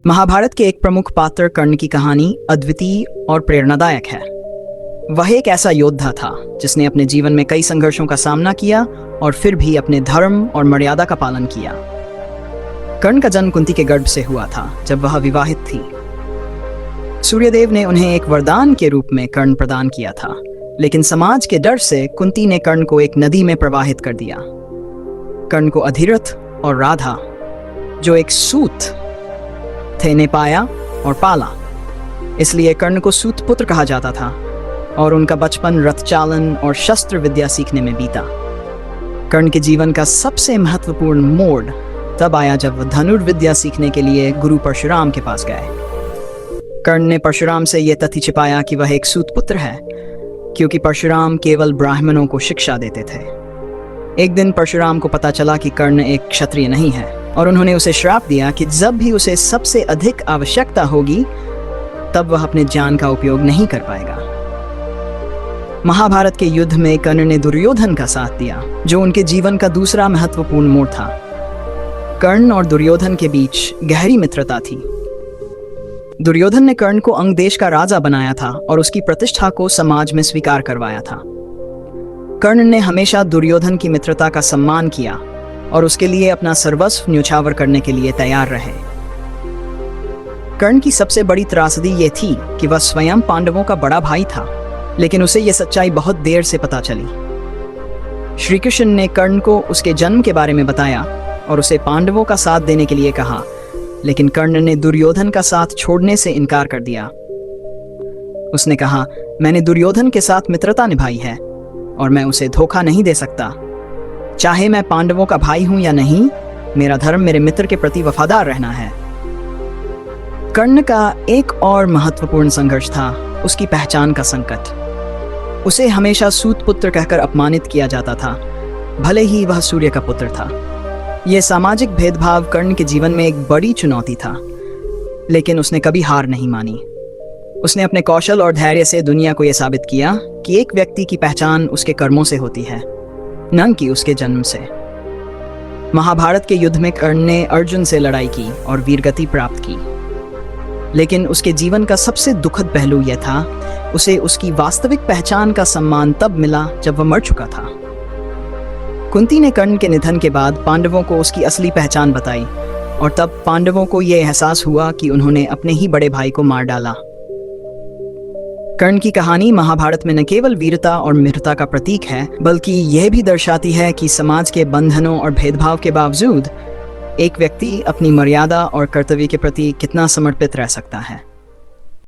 महाभारत के एक प्रमुख पात्र कर्ण की कहानी अद्वितीय और प्रेरणादायक है। वह एक ऐसा योद्धा था जिसने अपने जीवन में कई संघर्षों का सामना किया और फिर भी अपने धर्म और मर्यादा का पालन किया। कर्ण का जन्म कुंती के गर्भ से हुआ था जब वह विवाहित थी। सूर्यदेव ने उन्हें एक वरदान के रूप में कर्ण प्रदान किया था, लेकिन समाज के डर से कुंती ने कर्ण को एक नदी में प्रवाहित कर दिया। कर्ण को अधिरथ और राधा, जो एक सूत थे, ने पाया और पाला। इसलिए कर्ण को सूत पुत्र कहा जाता था और उनका बचपन रथ चालन और शस्त्र विद्या सीखने में बीता। कर्ण के जीवन का सबसे महत्वपूर्ण मोड़ तब आया जब वह धनुर्विद्या सीखने के लिए गुरु परशुराम के पास गए। कर्ण ने परशुराम से यह तथ्य छिपाया कि वह एक सूत पुत्र है, क्योंकि परशुराम केवल ब्राह्मणों को शिक्षा देते थे। एक दिन परशुराम को पता चला कि कर्ण एक क्षत्रिय नहीं है और उन्होंने उसे श्राप दिया कि जब भी उसे सबसे अधिक आवश्यकता होगी तब वह अपने ज्ञान का उपयोग नहीं कर पाएगा। महाभारत के युद्ध में कर्ण ने दुर्योधन का साथ दिया, जो उनके जीवन का दूसरा महत्वपूर्ण मोड़ था। कर्ण और दुर्योधन के बीच गहरी मित्रता थी। दुर्योधन ने कर्ण को अंग देश का राजा बनाया था और उसकी प्रतिष्ठा को समाज में स्वीकार करवाया था। कर्ण ने हमेशा दुर्योधन की मित्रता का सम्मान किया और उसके लिए अपना सर्वस्व न्योछावर करने के लिए तैयार रहे। कर्ण की सबसे बड़ी त्रासदी ये थी कि वह स्वयं पांडवों का बड़ा भाई था, लेकिन उसे यह सच्चाई बहुत देर से पता चली। श्री कृष्ण ने कर्ण को उसके जन्म के बारे में बताया और उसे पांडवों का साथ देने के लिए कहा, लेकिन कर्ण ने दुर्योधन का साथ छोड़ने से इनकार कर दिया। उसने कहा, मैंने दुर्योधन के साथ मित्रता निभाई है और मैं उसे धोखा नहीं दे सकता। चाहे मैं पांडवों का भाई हूं या नहीं, मेरा धर्म मेरे मित्र के प्रति वफादार रहना है। कर्ण का एक और महत्वपूर्ण संघर्ष था उसकी पहचान का संकट। उसे हमेशा सूत पुत्र कहकर अपमानित किया जाता था, भले ही वह सूर्य का पुत्र था। यह सामाजिक भेदभाव कर्ण के जीवन में एक बड़ी चुनौती था, लेकिन उसने कभी हार नहीं मानी। उसने अपने कौशल और धैर्य से दुनिया को यह साबित किया कि एक व्यक्ति की पहचान उसके कर्मों से होती है, न कि उसके जन्म से। महाभारत के युद्ध में कर्ण ने अर्जुन से लड़ाई की और वीरगति प्राप्त की, लेकिन उसके जीवन का सबसे दुखद पहलू यह था, उसे उसकी वास्तविक पहचान का सम्मान तब मिला जब वह मर चुका था। कुंती ने कर्ण के निधन के बाद पांडवों को उसकी असली पहचान बताई और तब पांडवों को यह एहसास हुआ कि उन्होंने अपने ही बड़े भाई को मार डाला। कर्ण की कहानी महाभारत में न केवल वीरता और मित्रता का प्रतीक है, बल्कि यह भी दर्शाती है कि समाज के बंधनों और भेदभाव के बावजूद एक व्यक्ति अपनी मर्यादा और कर्तव्य के प्रति कितना समर्पित रह सकता है।